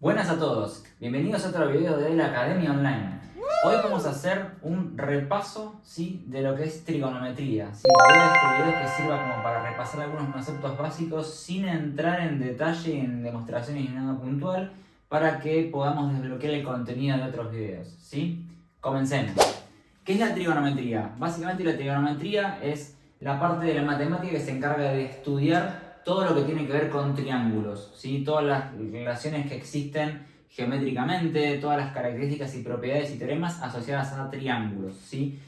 Buenas a todos, bienvenidos a otro video de la Academia Online. Hoy vamos a hacer un repaso de lo que es trigonometría. La idea de este video es que sirva como para repasar algunos conceptos básicos sin entrar en detalle en demostraciones ni nada puntual, para que podamos desbloquear el contenido de otros videos. Comencemos. ¿Qué es la trigonometría? Básicamente la trigonometría es la parte de la matemática que se encarga de estudiar todo lo que tiene que ver con triángulos, todas las relaciones que existen geométricamente, todas las características y propiedades y teoremas asociadas a triángulos.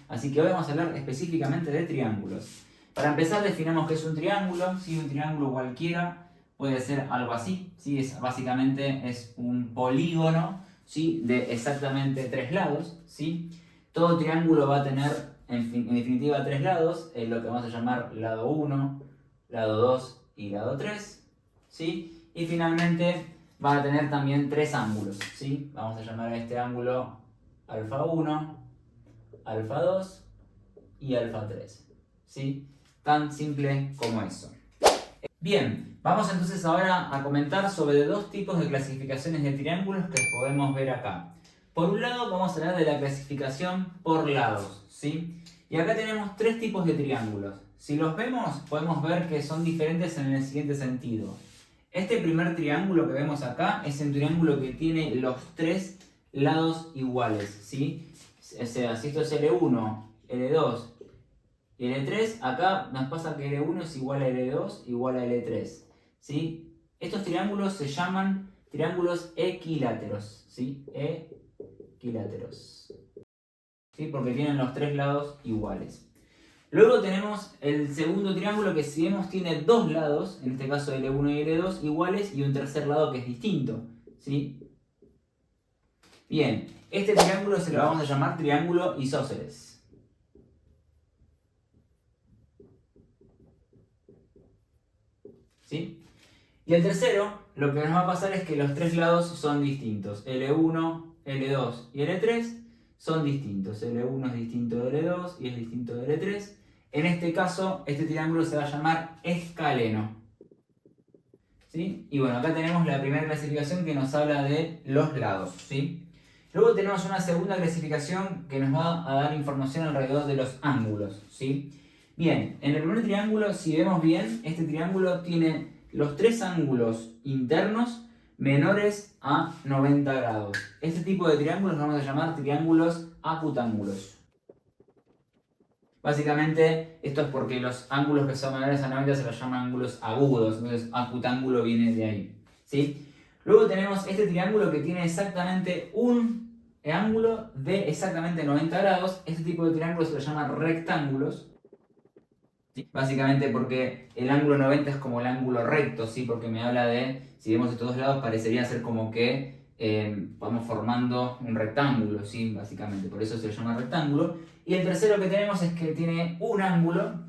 Así que hoy vamos a hablar específicamente de triángulos. Para empezar, definamos qué es un triángulo. Un triángulo cualquiera puede ser algo así. Básicamente es un polígono de exactamente 3 lados. Todo triángulo va a tener en definitiva 3 lados, lo que vamos a llamar lado 1, lado 2 y lado 3, y finalmente va a tener también 3 ángulos, vamos a llamar a este ángulo alfa 1, alfa 2 y alfa 3, tan simple como eso. Bien, vamos entonces ahora a comentar sobre dos tipos de clasificaciones de triángulos que podemos ver acá. Por un lado vamos a hablar de la clasificación por lados, y acá tenemos 3 tipos de triángulos. Si los vemos, podemos ver que son diferentes en el siguiente sentido. Este primer triángulo que vemos acá es un triángulo que tiene los 3 lados iguales, O sea, si esto es L1, L2 y L3, acá nos pasa que L1 es igual a L2 igual a L3, Estos triángulos se llaman triángulos equiláteros, Equiláteros, porque tienen los 3 lados iguales. Luego tenemos el segundo triángulo que, si vemos, tiene 2 lados, en este caso L1 y L2 iguales, y un tercer lado que es distinto, Bien, este triángulo se lo vamos a llamar triángulo isósceles. Y el tercero, lo que nos va a pasar es que los 3 lados son distintos. L1, L2 y L3 son distintos. L1 es distinto de L2 y es distinto de L3. En este caso, este triángulo se va a llamar escaleno. Y bueno, acá tenemos la primera clasificación que nos habla de los lados. Luego tenemos una segunda clasificación que nos va a dar información alrededor de los ángulos. Bien, en el primer triángulo, si vemos bien, este triángulo tiene los 3 ángulos internos menores a 90 grados. Este tipo de triángulos los vamos a llamar triángulos acutángulos. Básicamente, esto es porque los ángulos que son menores a 90 se los llaman ángulos agudos, entonces acutángulo viene de ahí. Luego tenemos este triángulo que tiene exactamente un ángulo de exactamente 90 grados. Este tipo de triángulos se los llama rectángulos. Básicamente porque el ángulo 90 es como el ángulo recto, porque me habla de, si vemos estos dos lados, parecería ser como que vamos formando un rectángulo, básicamente, por eso se le llama rectángulo. Y el tercero que tenemos es que tiene un ángulo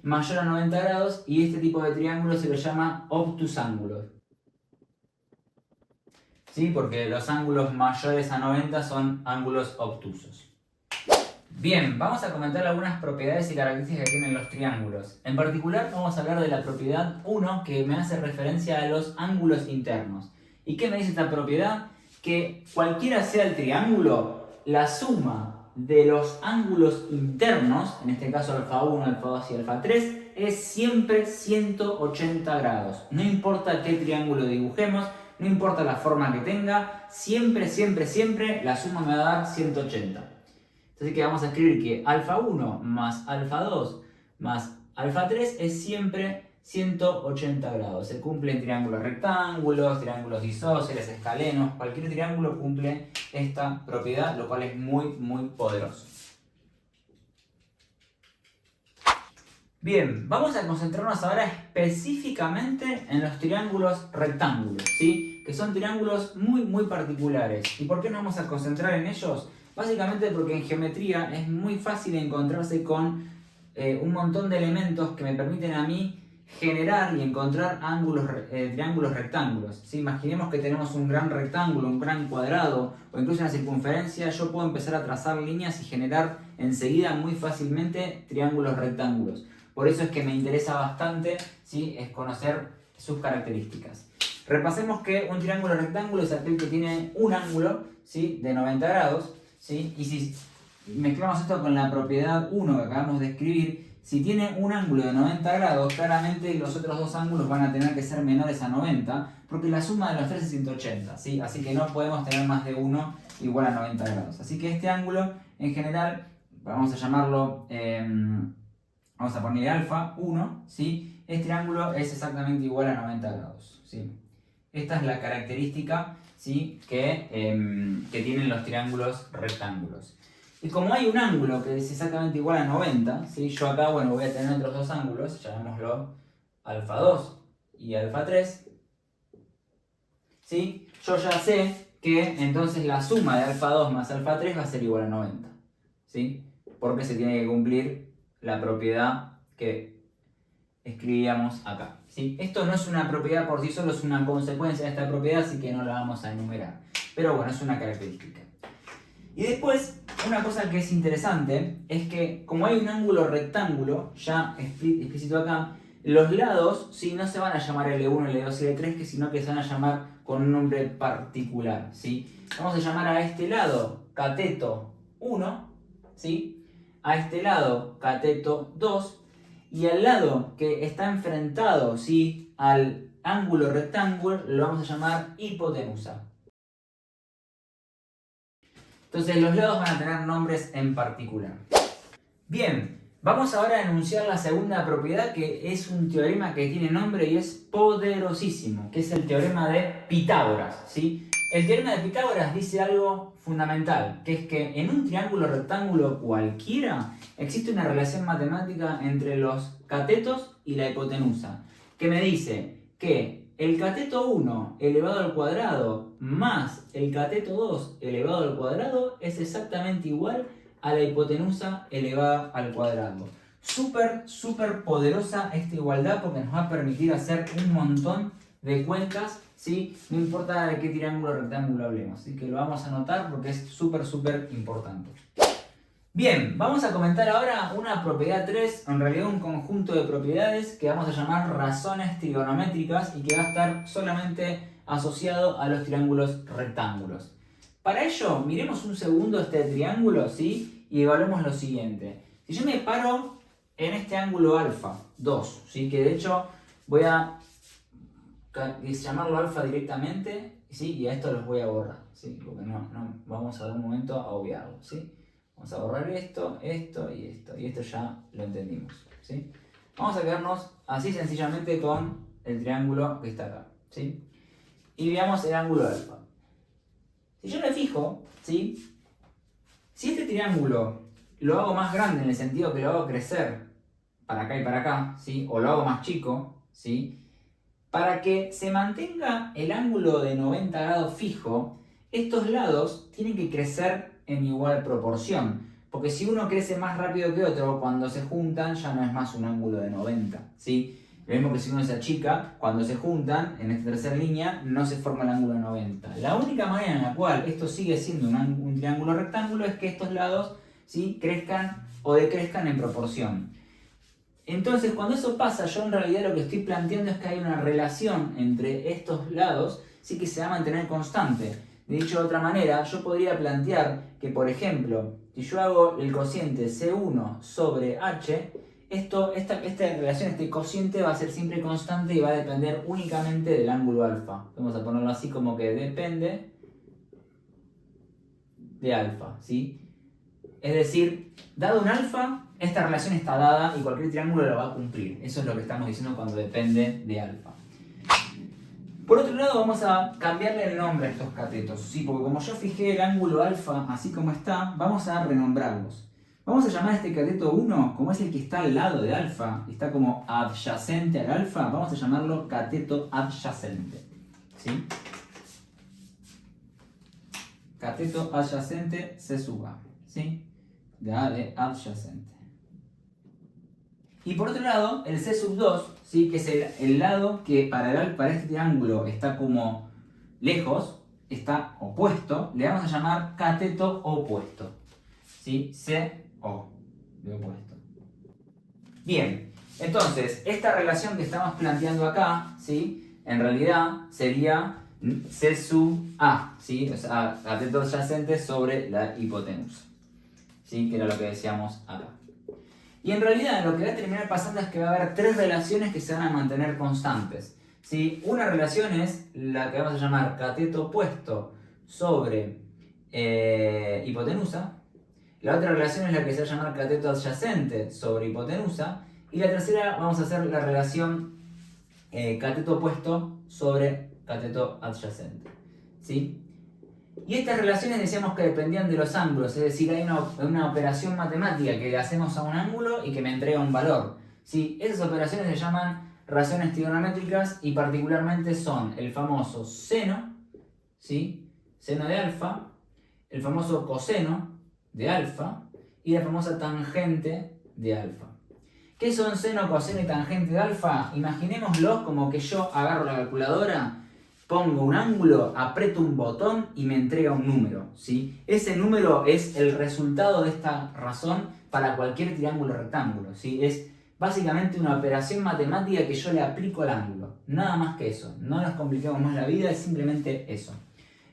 mayor a 90 grados, y este tipo de triángulo se le llama obtusángulo. Porque los ángulos mayores a 90 son ángulos obtusos. Bien, vamos a comentar algunas propiedades y características que tienen los triángulos. En particular vamos a hablar de la propiedad 1, que me hace referencia a los ángulos internos. ¿Y qué me dice esta propiedad? Que cualquiera sea el triángulo, la suma de los ángulos internos, en este caso alfa 1, alfa 2 y alfa 3, es siempre 180 grados. No importa qué triángulo dibujemos, no importa la forma que tenga, siempre, siempre, siempre la suma me va a dar 180. Así que vamos a escribir que alfa 1 más alfa 2 más alfa 3 es siempre 180 grados. Se cumple en triángulos rectángulos, triángulos isósceles, escalenos. Cualquier triángulo cumple esta propiedad, lo cual es muy, muy poderoso. Bien, vamos a concentrarnos ahora específicamente en los triángulos rectángulos, que son triángulos muy, muy particulares. ¿Y por qué nos vamos a concentrar en ellos? Básicamente porque en geometría es muy fácil encontrarse con un montón de elementos que me permiten a mí generar y encontrar triángulos rectángulos. Imaginemos que tenemos un gran rectángulo, un gran cuadrado o incluso una circunferencia. Yo puedo empezar a trazar líneas y generar enseguida muy fácilmente triángulos rectángulos. Por eso es que me interesa bastante es conocer sus características. Repasemos que un triángulo rectángulo es aquel que tiene un ángulo, ¿sí?, de 90 grados, ¿sí? Y si mezclamos esto con la propiedad 1 que acabamos de escribir, si tiene un ángulo de 90 grados, claramente los otros dos ángulos van a tener que ser menores a 90, porque la suma de los tres es 180, ¿sí? Así que no podemos tener más de uno igual a 90 grados. Así que este ángulo, en general, vamos a llamarlo, vamos a ponerle alfa 1, ¿sí? Este ángulo es exactamente igual a 90 grados, ¿sí? Esta es la característica, ¿sí?, que tienen los triángulos rectángulos. Y como hay un ángulo que es exactamente igual a 90, ¿sí?, yo acá, bueno, voy a tener otros dos ángulos, llamémoslo alfa 2 y alfa 3, ¿sí? Yo ya sé que entonces la suma de alfa 2 más alfa 3 va a ser igual a 90, ¿sí? Porque se tiene que cumplir la propiedad que escribíamos acá, ¿sí? Esto no es una propiedad por sí solo, es una consecuencia de esta propiedad, así que no la vamos a enumerar. Pero bueno, es una característica. Y después, una cosa que es interesante es que como hay un ángulo rectángulo, ya explícito acá, los lados, ¿sí?, no se van a llamar L1, L2 y L3, sino que se van a llamar con un nombre particular, ¿sí? Vamos a llamar a este lado cateto 1, ¿sí?, a este lado cateto 2, y al lado que está enfrentado, ¿sí?, al ángulo rectángulo lo vamos a llamar hipotenusa. Entonces los lados van a tener nombres en particular. Bien, vamos ahora a enunciar la segunda propiedad, que es un teorema que tiene nombre y es poderosísimo, que es el teorema de Pitágoras, ¿sí? El teorema de Pitágoras dice algo fundamental, que es que en un triángulo rectángulo cualquiera existe una relación matemática entre los catetos y la hipotenusa, que me dice que el cateto 1 elevado al cuadrado más el cateto 2 elevado al cuadrado es exactamente igual a la hipotenusa elevada al cuadrado. Súper poderosa esta igualdad, porque nos va a permitir hacer un montón de cuentas, ¿sí?, no importa de qué triángulo o rectángulo hablemos. Así que lo vamos a anotar porque es súper importante. Bien, vamos a comentar ahora una propiedad 3, en realidad un conjunto de propiedades que vamos a llamar razones trigonométricas y que va a estar solamente asociado a los triángulos rectángulos. Para ello, miremos un segundo este triángulo, ¿sí?, y evaluemos lo siguiente. Si yo me paro en este ángulo alfa 2, ¿sí?, que de hecho voy a llamarlo alfa directamente, ¿sí?, y a esto los voy a borrar, ¿sí?, porque no vamos a dar un momento a obviarlo, ¿sí? Vamos a borrar esto y esto ya lo entendimos, ¿sí? Vamos a quedarnos así sencillamente con el triángulo que está acá, ¿sí? Y veamos el ángulo alfa. Si yo me fijo, ¿sí?, si este triángulo lo hago más grande en el sentido que lo hago crecer para acá y para acá, ¿sí?, o lo hago más chico, ¿sí?, para que se mantenga el ángulo de 90 grados fijo, estos lados tienen que crecer en igual proporción. Porque si uno crece más rápido que otro, cuando se juntan ya no es más un ángulo de 90, ¿sí? Lo mismo que si uno se achica, cuando se juntan, en esta tercera línea, no se forma el ángulo de 90. La única manera en la cual esto sigue siendo un triángulo rectángulo es que estos lados, ¿sí?, crezcan o decrezcan en proporción. Entonces, cuando eso pasa, yo en realidad lo que estoy planteando es que hay una relación entre estos lados, sí, que se va a mantener constante. De dicho de otra manera, yo podría plantear que, por ejemplo, si yo hago el cociente C1 sobre H, esta relación, este cociente va a ser siempre constante y va a depender únicamente del ángulo alfa. Vamos a ponerlo así como que depende de alfa, ¿sí? Es decir, dado un alfa, esta relación está dada y cualquier triángulo la va a cumplir. Eso es lo que estamos diciendo cuando depende de alfa. Por otro lado, vamos a cambiarle el nombre a estos catetos, ¿sí? Porque como yo fijé el ángulo alfa así como está, vamos a renombrarlos. Vamos a llamar a este cateto 1, como es el que está al lado de alfa, y está como adyacente al alfa, vamos a llamarlo cateto adyacente, ¿sí? Cateto adyacente C sub A, ¿sí? De adyacente. Y por otro lado, el C sub 2, ¿sí?, que es el lado que para este triángulo está como lejos, está opuesto, le vamos a llamar cateto opuesto, ¿sí? CO, de opuesto. Bien, entonces, esta relación que estamos planteando acá, ¿sí?, en realidad sería C sub A, ¿sí? O sea, cateto adyacente sobre la hipotenusa, ¿sí? Que era lo que decíamos acá. Y en realidad lo que va a terminar pasando es que va a haber tres relaciones que se van a mantener constantes, ¿sí? Una relación es la que vamos a llamar cateto opuesto sobre hipotenusa. La otra relación es la que se va a llamar cateto adyacente sobre hipotenusa. Y la tercera vamos a hacer la relación cateto opuesto sobre cateto adyacente, ¿sí? Y estas relaciones decíamos que dependían de los ángulos, es decir, hay una operación matemática que le hacemos a un ángulo y que me entrega un valor, ¿sí? Esas operaciones se llaman relaciones trigonométricas y particularmente son el famoso seno, ¿sí? Seno de alfa, el famoso coseno de alfa y la famosa tangente de alfa. ¿Qué son seno, coseno y tangente de alfa? Imaginémoslo como que yo agarro la calculadora, pongo un ángulo, aprieto un botón y me entrega un número, ¿sí? Ese número es el resultado de esta razón para cualquier triángulo rectángulo, ¿sí? Es básicamente una operación matemática que yo le aplico al ángulo. Nada más que eso. No nos compliquemos más la vida, es simplemente eso.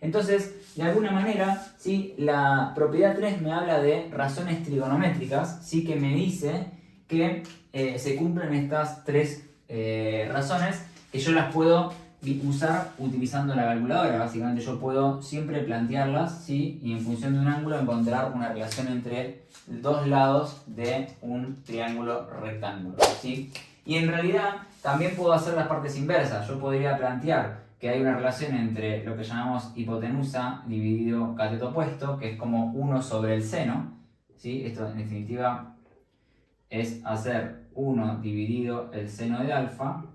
Entonces, de alguna manera, ¿sí? La propiedad 3 me habla de razones trigonométricas, ¿sí? Que me dice que se cumplen estas tres razones, que yo las puedo usar utilizando la calculadora. Básicamente yo puedo siempre plantearlas, ¿sí? Y en función de un ángulo encontrar una relación entre dos lados de un triángulo rectángulo, ¿sí? Y en realidad también puedo hacer las partes inversas. Yo podría plantear que hay una relación entre lo que llamamos hipotenusa dividido cateto opuesto, que es como 1 sobre el seno, ¿sí? Esto en definitiva es hacer 1 dividido el seno de alfa,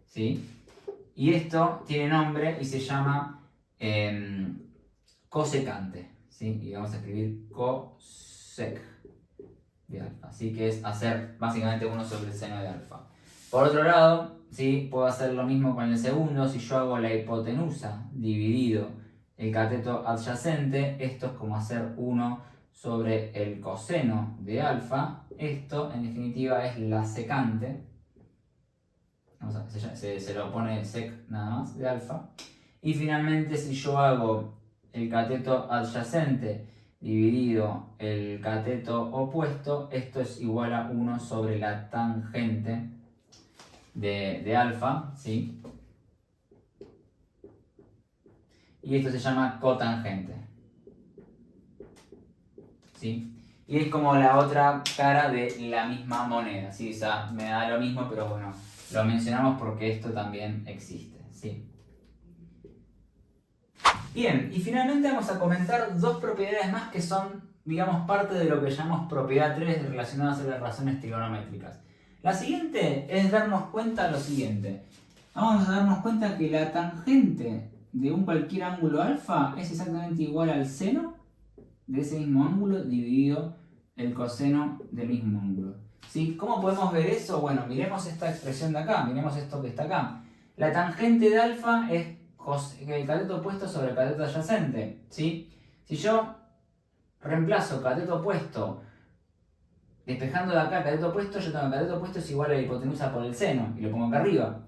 ¿sí? Y esto tiene nombre y se llama cosecante, ¿sí? Y vamos a escribir cosec de alfa, ¿sí? Que es hacer básicamente 1 sobre el seno de alfa. Por otro lado, ¿sí? Puedo hacer lo mismo con el segundo. Si yo hago la hipotenusa dividido el cateto adyacente, esto es como hacer 1 sobre el coseno de alfa. Esto en definitiva es la secante. Se lo pone sec nada más de alfa. Y finalmente, si yo hago el cateto adyacente dividido el cateto opuesto, esto es igual a 1 sobre la tangente de alfa, ¿sí? Y esto se llama cotangente, ¿sí? Y es como la otra cara de la misma moneda, ¿sí? O sea, me da lo mismo, pero bueno, lo mencionamos porque esto también existe, ¿sí? Bien, y finalmente vamos a comentar dos propiedades más que son, digamos, parte de lo que llamamos propiedad 3 relacionadas a las razones trigonométricas. La siguiente es darnos cuenta de lo siguiente. Vamos a darnos cuenta que la tangente de un cualquier ángulo alfa es exactamente igual al seno de ese mismo ángulo dividido el coseno del mismo ángulo, ¿sí? ¿Cómo podemos ver eso? Bueno, miremos esta expresión de acá, miremos esto que está acá. La tangente de alfa es el cateto opuesto sobre el cateto adyacente, ¿sí? Si yo reemplazo cateto opuesto despejando de acá cateto opuesto, yo tengo cateto opuesto es igual a la hipotenusa por el seno, y lo pongo acá arriba.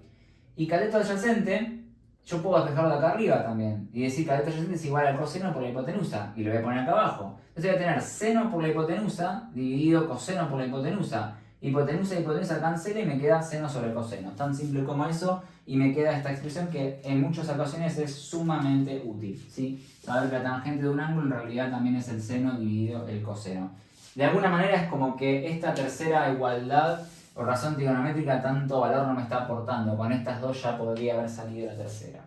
Y cateto adyacente, yo puedo despejarlo de acá arriba también, y decir cateto adyacente es igual al coseno por la hipotenusa, y lo voy a poner acá abajo. Entonces voy a tener seno por la hipotenusa dividido coseno por la hipotenusa. Hipotenusa y hipotenusa cancela y me queda seno sobre coseno. Tan simple como eso, y me queda esta expresión que en muchas ocasiones es sumamente útil, ¿sí? Saber que la tangente de un ángulo en realidad también es el seno dividido el coseno. De alguna manera es como que esta tercera igualdad o razón trigonométrica tanto valor no me está aportando. Con estas dos ya podría haber salido la tercera.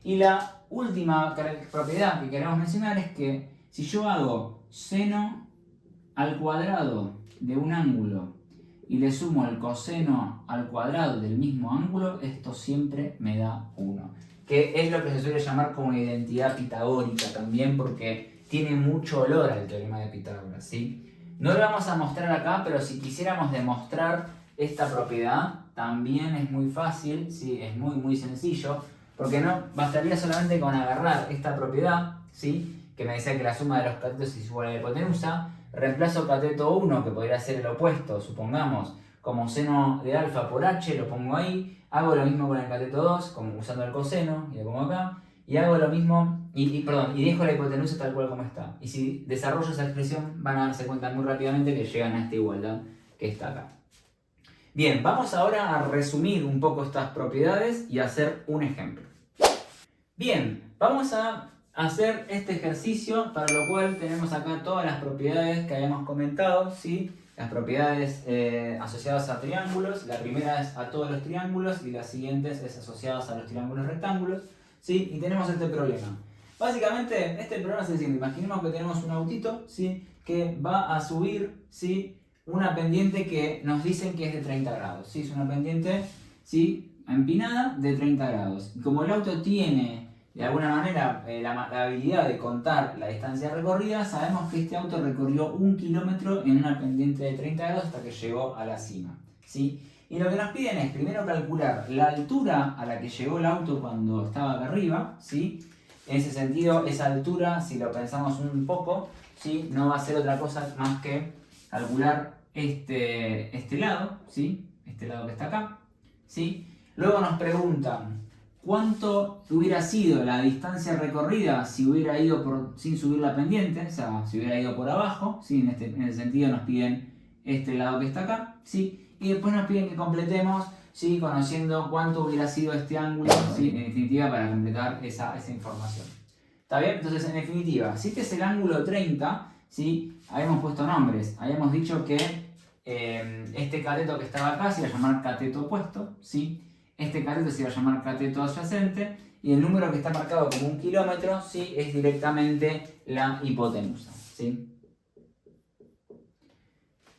Y la última propiedad que queremos mencionar es que si yo hago seno al cuadrado de un ángulo y le sumo el coseno al cuadrado del mismo ángulo, esto siempre me da 1. Que es lo que se suele llamar como identidad pitagórica también, porque tiene mucho olor al teorema de Pitágoras, ¿sí? No lo vamos a mostrar acá, pero si quisiéramos demostrar esta propiedad, también es muy fácil, ¿sí? Es muy sencillo, porque no bastaría solamente con agarrar esta propiedad, ¿sí? Que me decía que la suma de los catetos es igual a la hipotenusa, reemplazo cateto 1, que podría ser el opuesto, supongamos, como seno de alfa por h, lo pongo ahí, Hago lo mismo con el cateto 2, como usando el coseno, y lo pongo acá. Y hago lo mismo, y dejo la hipotenusa tal cual como está. Y si desarrollo esa expresión, van a darse cuenta muy rápidamente que llegan a esta igualdad que está acá. Bien, vamos ahora a resumir un poco estas propiedades y hacer un ejemplo. Bien, vamos a hacer este ejercicio, para lo cual tenemos acá todas las propiedades que habíamos comentado, ¿sí? Las propiedades asociadas a triángulos. La primera es a todos los triángulos y las siguientes es asociadas a los triángulos rectángulos, ¿sí? Y tenemos este problema. Básicamente, este problema es el siguiente. Imaginemos que tenemos un autito, ¿sí? Que va a subir, ¿sí? Una pendiente que nos dicen que es de 30 grados, ¿sí? Es una pendiente, ¿sí? Empinada de 30 grados. Y como el auto tiene, de alguna manera, la habilidad de contar la distancia recorrida, sabemos que este auto recorrió 1 kilómetro en una pendiente de 30 grados hasta que llegó a la cima, ¿sí? Y lo que nos piden es primero calcular la altura a la que llegó el auto cuando estaba acá arriba, ¿sí? En ese sentido, esa altura, si lo pensamos un poco, ¿sí? No va a ser otra cosa más que calcular este lado, ¿sí? Este lado que está acá, ¿sí? Luego nos preguntan cuánto hubiera sido la distancia recorrida si hubiera ido sin subir la pendiente, o sea, si hubiera ido por abajo, ¿sí? En ese sentido nos piden este lado que está acá, ¿sí? Y después nos piden que completemos, ¿sí? Conociendo cuánto hubiera sido este ángulo, ¿sí? En definitiva, para completar esa información. ¿Está bien? Entonces, en definitiva, si este es el ángulo 30, ¿sí? Habíamos puesto nombres. Habíamos dicho que este cateto que estaba acá se iba a llamar cateto opuesto, ¿sí? Este cateto se iba a llamar cateto adyacente. Y el número que está marcado como 1 kilómetro, ¿sí? Es directamente la hipotenusa, ¿sí?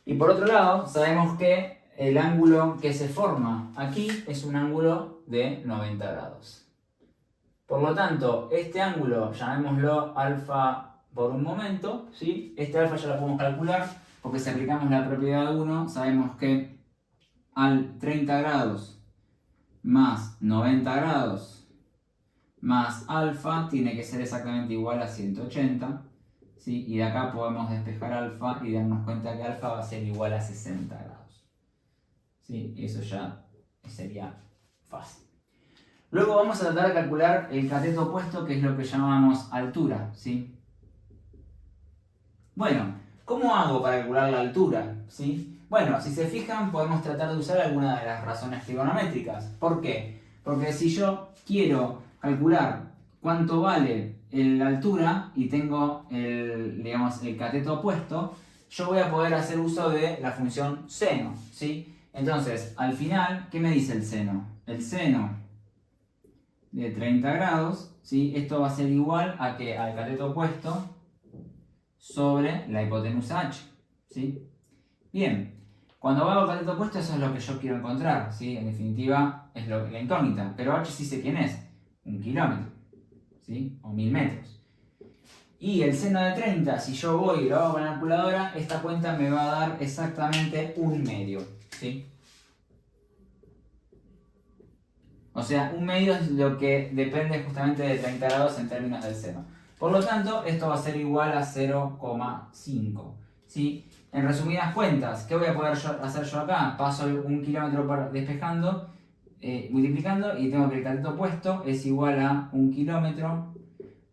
Y por otro lado, sabemos que el ángulo que se forma aquí es un ángulo de 90 grados. Por lo tanto, este ángulo, llamémoslo alfa por un momento, ¿sí? Este alfa ya lo podemos calcular, porque si aplicamos la propiedad 1, sabemos que al 30 grados más 90 grados más alfa tiene que ser exactamente igual a 180, ¿sí? Y de acá podemos despejar alfa y darnos cuenta que alfa va a ser igual a 60 grados. ¿Sí? Eso ya sería fácil. Luego vamos a tratar de calcular el cateto opuesto, que es lo que llamamos altura, ¿sí? Bueno, ¿cómo hago para calcular la altura? ¿Sí? Bueno, si se fijan, podemos tratar de usar alguna de las razones trigonométricas. ¿Por qué? Porque si yo quiero calcular cuánto vale la altura y tengo el cateto opuesto, yo voy a poder hacer uso de la función seno, ¿sí? Entonces, al final, ¿qué me dice el seno? El seno de 30 grados, ¿sí? Esto va a ser igual a que al cateto opuesto sobre la hipotenusa h, ¿sí? Bien, cuando hago el cateto opuesto, eso es lo que yo quiero encontrar, ¿sí? En definitiva, es la incógnita, pero h sí sé quién es, 1 kilómetro, ¿sí? O 1000 metros. Y el seno de 30, si yo voy y lo hago con la calculadora, esta cuenta me va a dar exactamente 1/2, ¿sí? O sea, 1/2 es lo que depende justamente de 30 grados en términos del seno. Por lo tanto, esto va a ser igual a 0,5, ¿sí? En resumidas cuentas, ¿qué voy a poder hacer yo acá? Paso 1 kilómetro despejando, multiplicando, y tengo que el cateto opuesto es igual a 1 kilómetro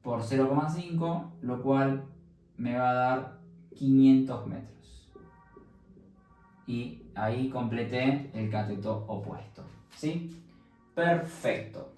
por 0,5, lo cual me va a dar 500 metros. Y ahí completé el cateto opuesto, ¿sí? Perfecto.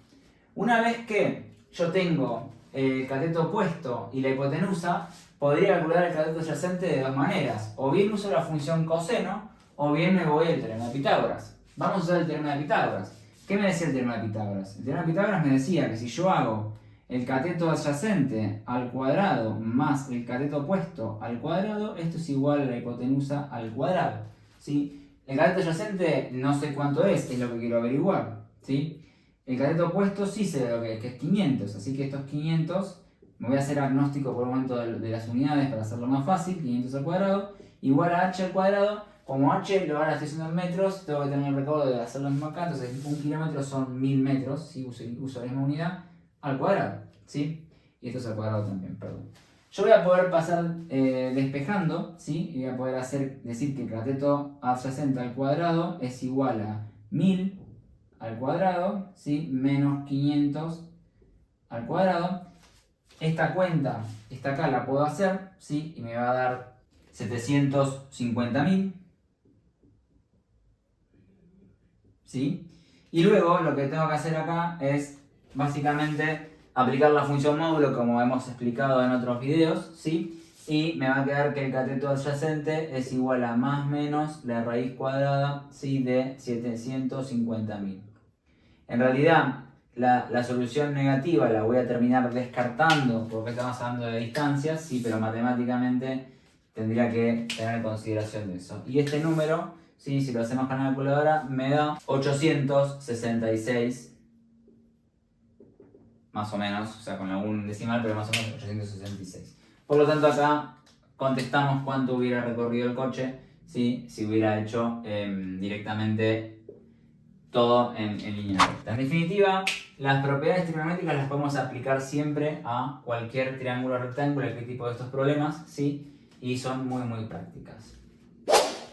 Una vez que yo tengo el cateto opuesto y la hipotenusa, podría calcular el cateto adyacente de dos maneras. O bien uso la función coseno, o bien me voy al teorema de Pitágoras. Vamos a usar el teorema de Pitágoras. ¿Qué me decía el teorema de Pitágoras? El teorema de Pitágoras me decía que si yo hago el cateto adyacente al cuadrado más el cateto opuesto al cuadrado, esto es igual a la hipotenusa al cuadrado, ¿sí? El cateto adyacente no sé cuánto es lo que quiero averiguar, ¿sí? El cateto opuesto sí sé lo que es 500, así que estos 500, me voy a hacer agnóstico por un momento de las unidades para hacerlo más fácil, 500 al cuadrado, igual a h al cuadrado. Como h lo ahora estoy haciendo en metros, tengo que tener el recaudo de hacer lo mismo acá, entonces 1 kilómetro son 1000 metros, si uso la misma unidad, al cuadrado, ¿sí? Y esto es al cuadrado también, perdón. Yo voy a poder pasar despejando, ¿sí? Y voy a poder decir que el cateto adyacente al cuadrado es igual a 1000 al cuadrado, ¿sí? Menos 500 al cuadrado. Esta cuenta, esta acá la puedo hacer, ¿sí? Y me va a dar 750.000, ¿sí? Y luego lo que tengo que hacer acá es básicamente aplicar la función módulo como hemos explicado en otros videos, ¿sí? Y me va a quedar que el cateto adyacente es igual a más menos la raíz cuadrada, ¿sí? De 750.000. En realidad, la solución negativa la voy a terminar descartando porque estamos hablando de distancias, sí, pero matemáticamente tendría que tener en consideración eso. Y este número, sí, si lo hacemos con la calculadora, me da 866, más o menos, o sea, con algún decimal, pero más o menos 866. Por lo tanto, acá contestamos cuánto hubiera recorrido el coche, ¿sí? Si hubiera hecho directamente todo en línea recta. En definitiva, las propiedades trigonométricas las podemos aplicar siempre a cualquier triángulo rectángulo, cualquier tipo de estos problemas, ¿sí? Y son muy prácticas.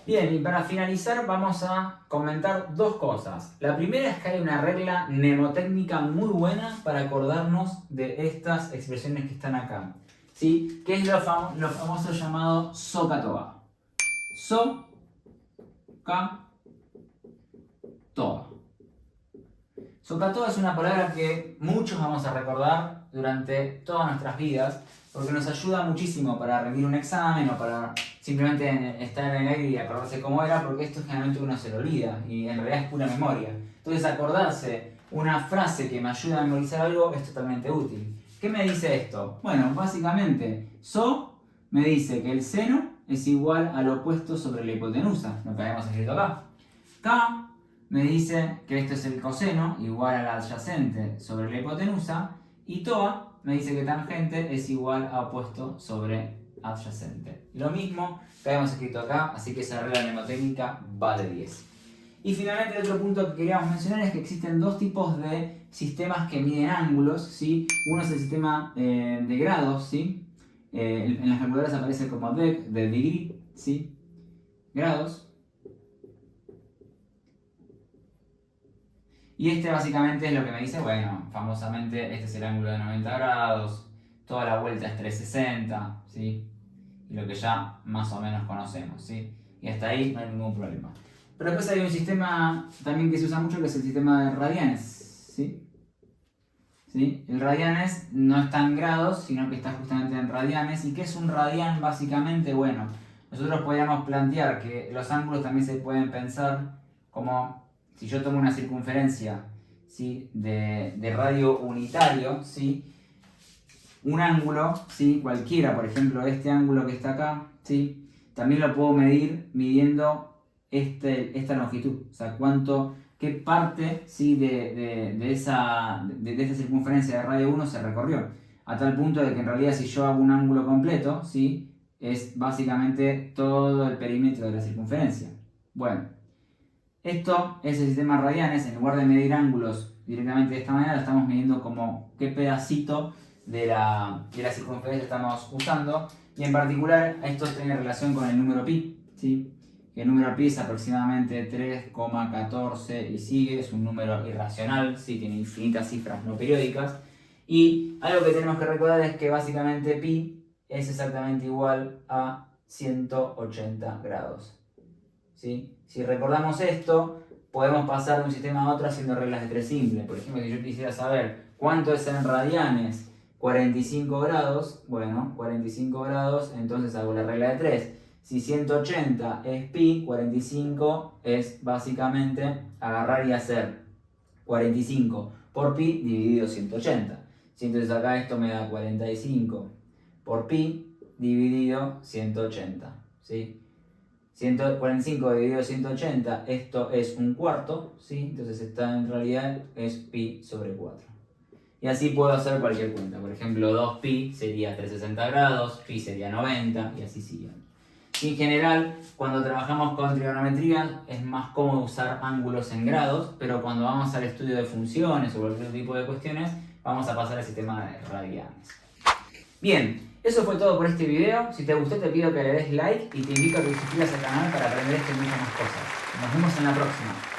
Bien, y para finalizar vamos a comentar dos cosas. La primera es que hay una regla mnemotécnica muy buena para acordarnos de estas expresiones que están acá, ¿sí? Que es lo famoso llamado SOHCAHTOA. SOHCAHTOA. SOHCAHTOA es una palabra que muchos vamos a recordar durante todas nuestras vidas porque nos ayuda muchísimo para rendir un examen o para simplemente estar en el aire y acordarse cómo era, porque esto generalmente uno se lo olvida y en realidad es pura memoria. Entonces acordarse una frase que me ayuda a memorizar algo es totalmente útil. ¿Qué me dice esto? Bueno, básicamente, me dice que el seno es igual al opuesto sobre la hipotenusa, lo que habíamos escrito acá. K me dice que esto es el coseno igual al adyacente sobre la hipotenusa, y TOA me dice que tangente es igual a opuesto sobre adyacente. Lo mismo que habíamos escrito acá, así que esa regla mnemotécnica vale 10. Y finalmente el otro punto que queríamos mencionar es que existen dos tipos de sistemas que miden ángulos, ¿sí? Uno es el sistema de grados, ¿sí? En las calculadoras aparece como dec, de degree, ¿sí? Grados. Y este básicamente es lo que me dice, bueno, famosamente este es el ángulo de 90 grados, toda la vuelta es 360, ¿sí? Y lo que ya más o menos conocemos, ¿sí? Y hasta ahí no hay ningún problema. Pero después hay un sistema también que se usa mucho que es el sistema de radianes, ¿sí? ¿Sí? El radianes no está en grados, sino que está justamente en radianes. ¿Y qué es un radian básicamente? Bueno, nosotros podríamos plantear que los ángulos también se pueden pensar como si yo tomo una circunferencia, ¿sí? de radio unitario, ¿sí? Un ángulo, ¿sí? Cualquiera, por ejemplo este ángulo que está acá, ¿sí? También lo puedo medir midiendo esta longitud, o sea, qué parte, ¿sí? de esta circunferencia de radio 1 se recorrió, a tal punto de que en realidad si yo hago un ángulo completo, ¿sí? Es básicamente todo el perímetro de la circunferencia. Bueno, esto es el sistema radianes. En lugar de medir ángulos directamente de esta manera, lo estamos midiendo como qué pedacito de la circunferencia estamos usando. Y en particular, esto tiene relación con el número pi, ¿sí? El número pi es aproximadamente 3,14 y sigue, es un número irracional, ¿sí? Tiene infinitas cifras no periódicas. Y algo que tenemos que recordar es que básicamente pi es exactamente igual a 180 grados. ¿Sí? Si recordamos esto, podemos pasar de un sistema a otro haciendo reglas de 3 simples. Por ejemplo, si yo quisiera saber cuánto es en radianes 45 grados, bueno, 45 grados, entonces hago la regla de 3. Si 180 es pi, 45 es básicamente agarrar y hacer 45 por pi dividido 180. Entonces acá esto me da 45 por pi dividido 180. ¿Sí? 145 dividido 180, esto es un cuarto, ¿sí? Entonces esta en realidad es pi sobre 4. Y así puedo hacer cualquier cuenta. Por ejemplo, 2pi sería 360 grados, pi sería 90 y así sigue. En general, cuando trabajamos con trigonometría es más cómodo usar ángulos en grados, pero cuando vamos al estudio de funciones o cualquier tipo de cuestiones, vamos a pasar al sistema de radianes. Bien, eso fue todo por este video. Si te gustó te pido que le des like y te invito a que te suscribas al canal para aprender esto y muchas más cosas. Nos vemos en la próxima.